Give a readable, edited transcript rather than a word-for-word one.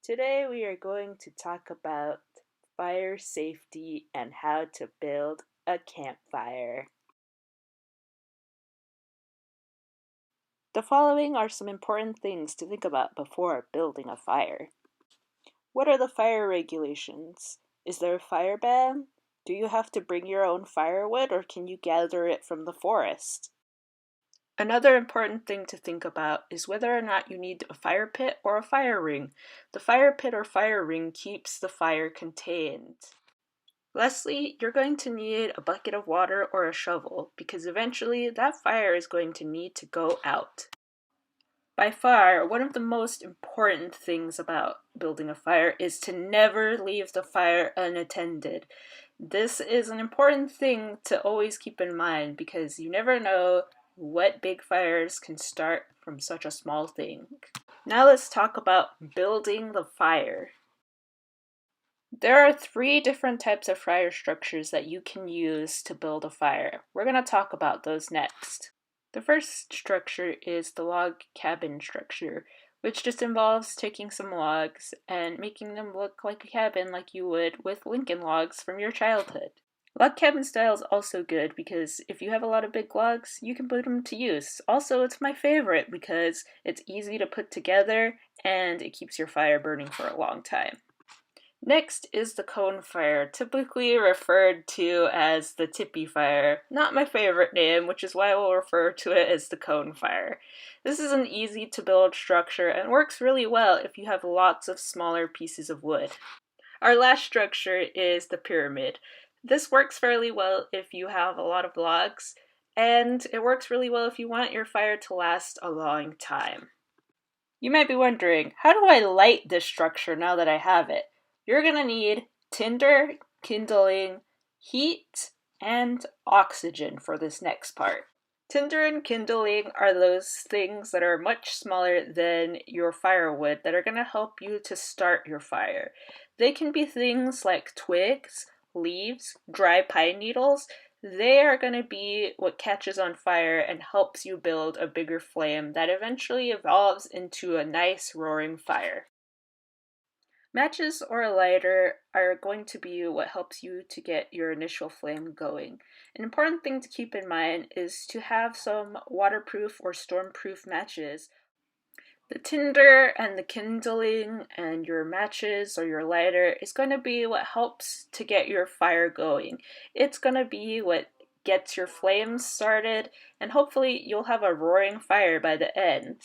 Today we are going to talk about fire safety and how to build a campfire. The following are some important things to think about before building a fire. What are the fire regulations? Is there a fire ban? Do you have to bring your own firewood or can you gather it from the forest? Another important thing to think about is whether or not you need a fire pit or a fire ring. The fire pit or fire ring keeps the fire contained. Lastly, you're going to need a bucket of water or a shovel because eventually that fire is going to need to go out. By far, one of the most important things about building a fire is to never leave the fire unattended. This is an important thing to always keep in mind because you never know what big fires can start from such a small thing. Now let's talk about building the fire. There are 3 different types of fire structures that you can use to build a fire. We're going to talk about those next. The first structure is the log cabin structure, which just involves taking some logs and making them look like a cabin like you would with Lincoln logs from your childhood. Log cabin style is also good because if you have a lot of big logs, you can put them to use. Also, it's my favorite because it's easy to put together and it keeps your fire burning for a long time. Next is the cone fire, typically referred to as the tippy fire. Not my favorite name, which is why we'll refer to it as the cone fire. This is an easy to build structure and works really well if you have lots of smaller pieces of wood. Our last structure is the pyramid. This works fairly well if you have a lot of logs, and it works really well if you want your fire to last a long time. You might be wondering, how do I light this structure now that I have it? You're going to need tinder, kindling, heat, and oxygen for this next part. Tinder and kindling are those things that are much smaller than your firewood that are going to help you to start your fire. They can be things like twigs, leaves, dry pine needles. They are going to be what catches on fire and helps you build a bigger flame that eventually evolves into a nice roaring fire. Matches or a lighter are going to be what helps you to get your initial flame going. An important thing to keep in mind is to have some waterproof or stormproof matches. The tinder and the kindling and your matches or your lighter is going to be what helps to get your fire going. It's going to be what gets your flames started, and hopefully you'll have a roaring fire by the end.